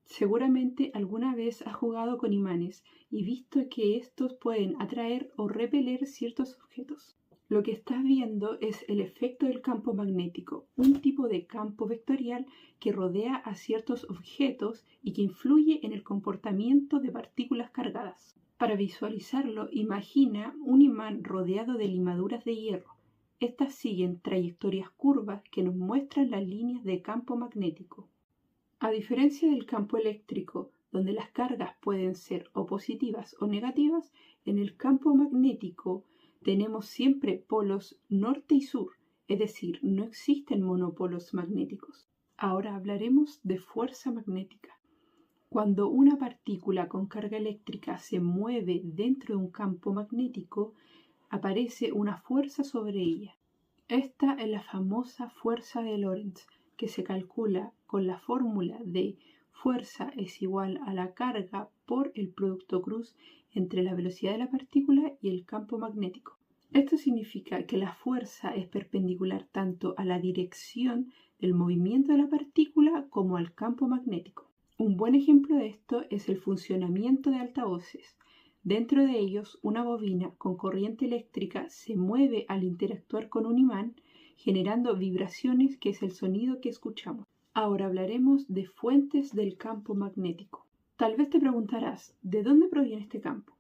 Seguramente alguna vez has jugado con imanes y visto que estos pueden atraer o repeler ciertos objetos. Lo que estás viendo es el efecto del campo magnético, un tipo de campo vectorial que rodea a ciertos objetos y que influye en el comportamiento de partículas cargadas. Para visualizarlo, imagina un imán rodeado de limaduras de hierro. Estas siguen trayectorias curvas que nos muestran las líneas de campo magnético. A diferencia del campo eléctrico, donde las cargas pueden ser o positivas o negativas, en el campo magnético tenemos siempre polos norte y sur, es decir, no existen monopolos magnéticos. Ahora hablaremos de fuerza magnética. Cuando una partícula con carga eléctrica se mueve dentro de un campo magnético, aparece una fuerza sobre ella. Esta es la famosa fuerza de Lorentz, que se calcula con la fórmula de fuerza es igual a la carga por el producto cruz entre la velocidad de la partícula y el campo magnético. Esto significa que la fuerza es perpendicular tanto a la dirección del movimiento de la partícula como al campo magnético. Un buen ejemplo de esto es el funcionamiento de altavoces. Dentro de ellos, una bobina con corriente eléctrica se mueve al interactuar con un imán, generando vibraciones, que es el sonido que escuchamos. Ahora hablaremos de fuentes del campo magnético. Tal vez te preguntarás, ¿de dónde proviene este campo?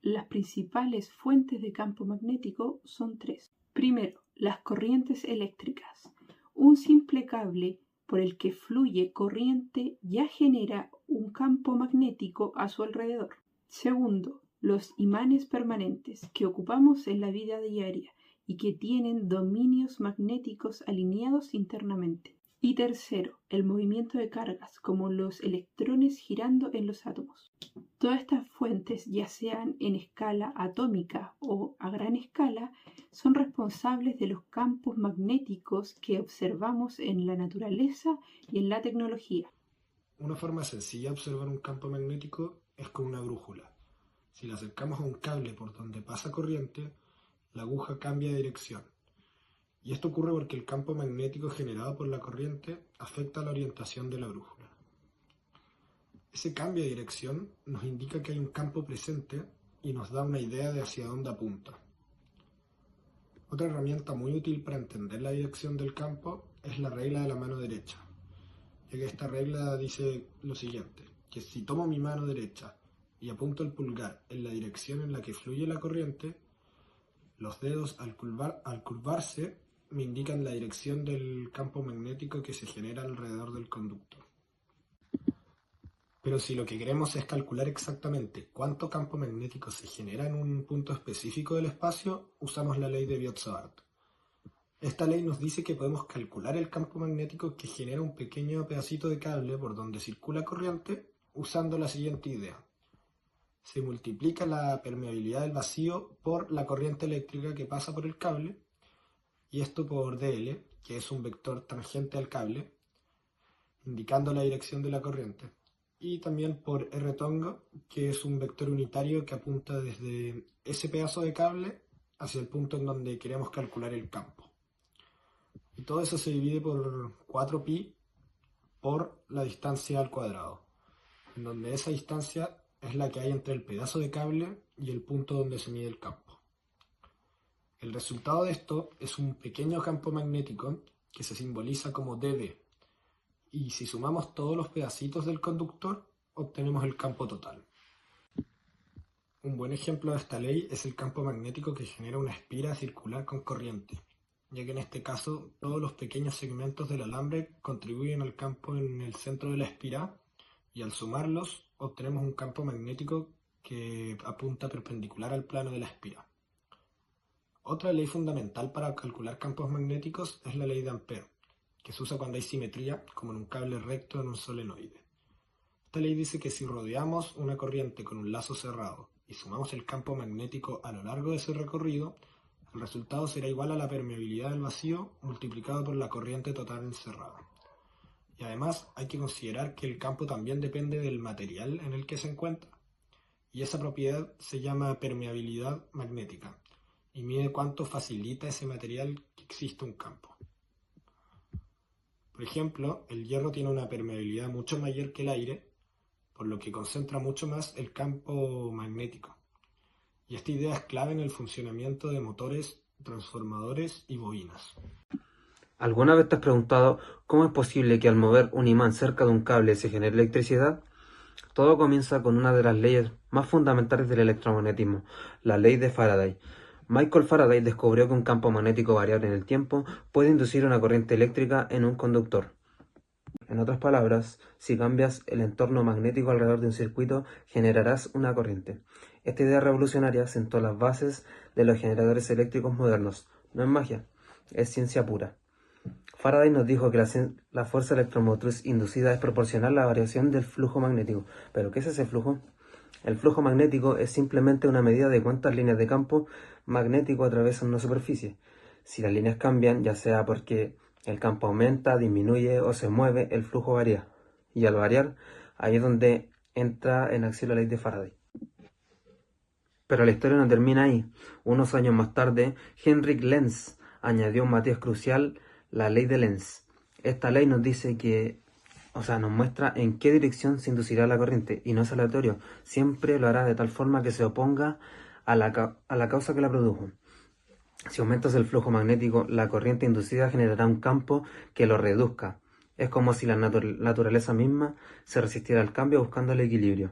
Las principales fuentes de campo magnético son tres. Primero, las corrientes eléctricas. Un simple cable por el que fluye corriente ya genera un campo magnético a su alrededor. Segundo, los imanes permanentes que ocupamos en la vida diaria y que tienen dominios magnéticos alineados internamente. Y tercero, el movimiento de cargas, como los electrones girando en los átomos. Todas estas fuentes, ya sean en escala atómica o a gran escala, son responsables de los campos magnéticos que observamos en la naturaleza y en la tecnología. Una forma sencilla de observar un campo magnético es con una brújula. Si la acercamos a un cable por donde pasa corriente, la aguja cambia de dirección. Y esto ocurre porque el campo magnético generado por la corriente afecta la orientación de la brújula. Ese cambio de dirección nos indica que hay un campo presente y nos da una idea de hacia dónde apunta. Otra herramienta muy útil para entender la dirección del campo es la regla de la mano derecha, ya que esta regla dice lo siguiente, que si tomo mi mano derecha y apunto el pulgar en la dirección en la que fluye la corriente, los dedos al curvarse me indican la dirección del campo magnético que se genera alrededor del conductor. Pero si lo que queremos es calcular exactamente cuánto campo magnético se genera en un punto específico del espacio, usamos la ley de Biot-Savart. Esta ley nos dice que podemos calcular el campo magnético que genera un pequeño pedacito de cable por donde circula corriente usando la siguiente idea. Se multiplica la permeabilidad del vacío por la corriente eléctrica que pasa por el cable, y esto por dl, que es un vector tangente al cable, indicando la dirección de la corriente, y también por rtongo, que es un vector unitario que apunta desde ese pedazo de cable hacia el punto en donde queremos calcular el campo. Y todo eso se divide por 4pi por la distancia al cuadrado, en donde esa distancia es la que hay entre el pedazo de cable y el punto donde se mide el campo. El resultado de esto es un pequeño campo magnético que se simboliza como dB, y si sumamos todos los pedacitos del conductor, obtenemos el campo total. Un buen ejemplo de esta ley es el campo magnético que genera una espira circular con corriente, ya que en este caso todos los pequeños segmentos del alambre contribuyen al campo en el centro de la espira, y al sumarlos obtenemos un campo magnético que apunta perpendicular al plano de la espira. Otra ley fundamental para calcular campos magnéticos es la ley de Ampère, que se usa cuando hay simetría, como en un cable recto en un solenoide. Esta ley dice que si rodeamos una corriente con un lazo cerrado y sumamos el campo magnético a lo largo de ese recorrido, el resultado será igual a la permeabilidad del vacío multiplicado por la corriente total encerrada. Y además hay que considerar que el campo también depende del material en el que se encuentra, y esa propiedad se llama permeabilidad magnética, y mide cuánto facilita ese material que exista un campo. Por ejemplo, el hierro tiene una permeabilidad mucho mayor que el aire, por lo que concentra mucho más el campo magnético. Y esta idea es clave en el funcionamiento de motores, transformadores y bobinas. ¿Alguna vez te has preguntado cómo es posible que al mover un imán cerca de un cable se genere electricidad? Todo comienza con una de las leyes más fundamentales del electromagnetismo, la ley de Faraday. Michael Faraday descubrió que un campo magnético variable en el tiempo puede inducir una corriente eléctrica en un conductor. En otras palabras, si cambias el entorno magnético alrededor de un circuito, generarás una corriente. Esta idea revolucionaria sentó las bases de los generadores eléctricos modernos. No es magia, es ciencia pura. Faraday nos dijo que la fuerza electromotriz inducida es proporcional a la variación del flujo magnético. ¿Pero qué es ese flujo? El flujo magnético es simplemente una medida de cuántas líneas de campo magnético atraviesan una superficie. Si las líneas cambian, ya sea porque el campo aumenta, disminuye o se mueve, el flujo varía. Y al variar, ahí es donde entra en acción la ley de Faraday. Pero la historia no termina ahí. Unos años más tarde, Heinrich Lenz añadió un matiz crucial, la ley de Lenz. Esta ley nos dice nos muestra en qué dirección se inducirá la corriente, y no es aleatorio, siempre lo hará de tal forma que se oponga a la causa que la produjo. Si aumentas el flujo magnético, la corriente inducida generará un campo que lo reduzca. Es como si la naturaleza misma se resistiera al cambio buscando el equilibrio.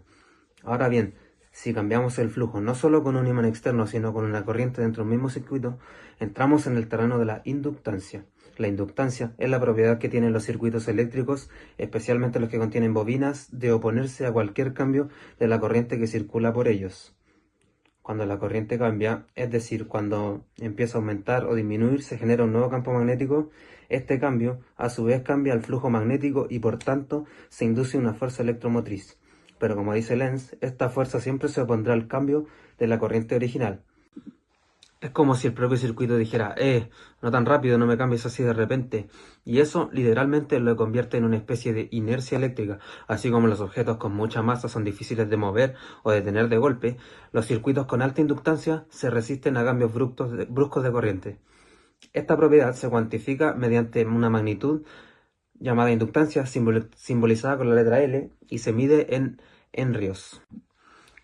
Ahora bien, si cambiamos el flujo no solo con un imán externo, sino con una corriente dentro del mismo circuito, entramos en el terreno de la inductancia. La inductancia es la propiedad que tienen los circuitos eléctricos, especialmente los que contienen bobinas, de oponerse a cualquier cambio de la corriente que circula por ellos. Cuando la corriente cambia, es decir, cuando empieza a aumentar o disminuir, se genera un nuevo campo magnético. Este cambio, a su vez, cambia el flujo magnético y, por tanto, se induce una fuerza electromotriz. Pero como dice Lenz, esta fuerza siempre se opondrá al cambio de la corriente original. Es como si el propio circuito dijera, no tan rápido, no me cambies así de repente. Y eso literalmente lo convierte en una especie de inercia eléctrica. Así como los objetos con mucha masa son difíciles de mover o detener de golpe, los circuitos con alta inductancia se resisten a cambios bruscos de corriente. Esta propiedad se cuantifica mediante una magnitud llamada inductancia, simbolizada con la letra L, y se mide en henrios.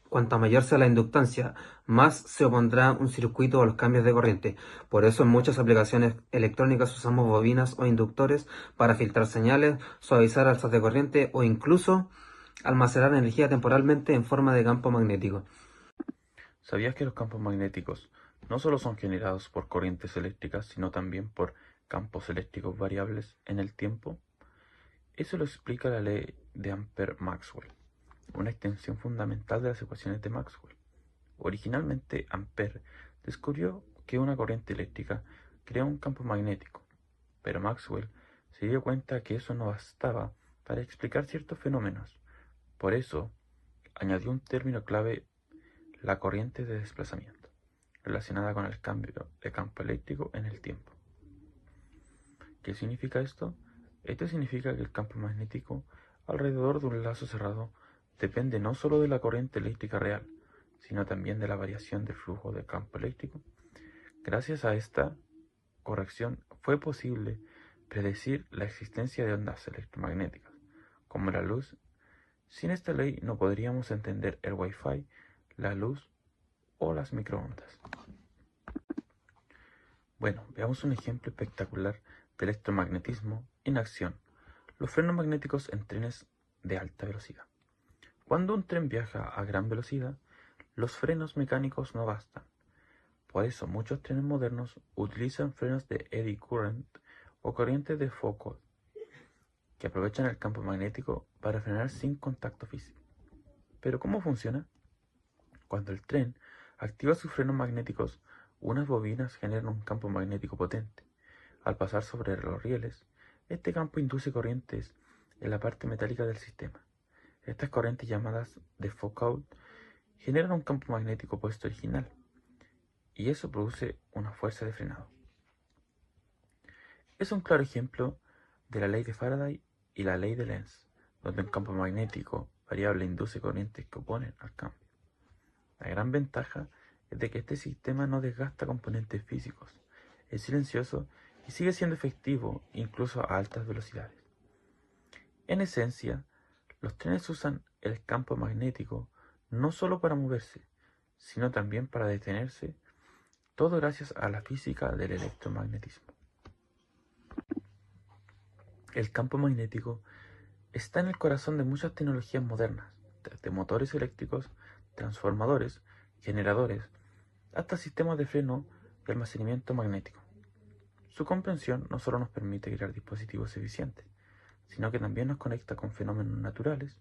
Cuanta mayor sea la inductancia, más se opondrá un circuito a los cambios de corriente. Por eso en muchas aplicaciones electrónicas usamos bobinas o inductores para filtrar señales, suavizar alzas de corriente o incluso almacenar energía temporalmente en forma de campo magnético. ¿Sabías que los campos magnéticos no solo son generados por corrientes eléctricas, sino también por campos eléctricos variables en el tiempo? Eso lo explica la ley de Ampère-Maxwell, una extensión fundamental de las ecuaciones de Maxwell. Originalmente, Ampère descubrió que una corriente eléctrica crea un campo magnético, pero Maxwell se dio cuenta que eso no bastaba para explicar ciertos fenómenos. Por eso, añadió un término clave, la corriente de desplazamiento, relacionada con el cambio de campo eléctrico en el tiempo. ¿Qué significa esto? Esto significa que el campo magnético alrededor de un lazo cerrado depende no solo de la corriente eléctrica real, sino también de la variación del flujo de campo eléctrico. Gracias a esta corrección fue posible predecir la existencia de ondas electromagnéticas, como la luz. Sin esta ley no podríamos entender el Wi-Fi, la luz o las microondas. Bueno, veamos un ejemplo espectacular de electromagnetismo en acción. Los frenos magnéticos en trenes de alta velocidad. Cuando un tren viaja a gran velocidad, los frenos mecánicos no bastan. Por eso muchos trenes modernos utilizan frenos de eddy current o corrientes de Foucault, que aprovechan el campo magnético para frenar sin contacto físico. ¿Pero cómo funciona? Cuando el tren activa sus frenos magnéticos, unas bobinas generan un campo magnético potente. Al pasar sobre los rieles, este campo induce corrientes en la parte metálica del sistema. Estas corrientes, llamadas de Foucault, generan un campo magnético opuesto original, y eso produce una fuerza de frenado. Es un claro ejemplo de la ley de Faraday y la ley de Lenz, donde un campo magnético variable induce corrientes que oponen al cambio. La gran ventaja es de que este sistema no desgasta componentes físicos, es silencioso y sigue siendo efectivo incluso a altas velocidades. En esencia, los trenes usan el campo magnético no solo para moverse, sino también para detenerse, todo gracias a la física del electromagnetismo. El campo magnético está en el corazón de muchas tecnologías modernas, desde motores eléctricos, transformadores, generadores, hasta sistemas de freno y almacenamiento magnético. Su comprensión no solo nos permite crear dispositivos eficientes, sino que también nos conecta con fenómenos naturales,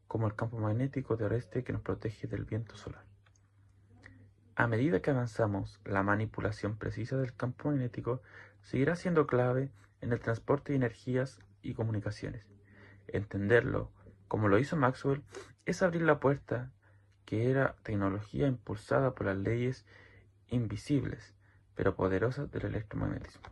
como el campo magnético terrestre que nos protege del viento solar. A medida que avanzamos, la manipulación precisa del campo magnético seguirá siendo clave en el transporte de energías y comunicaciones. Entenderlo, como lo hizo Maxwell, es abrir la puerta que era tecnología impulsada por las leyes invisibles, pero poderosas del electromagnetismo.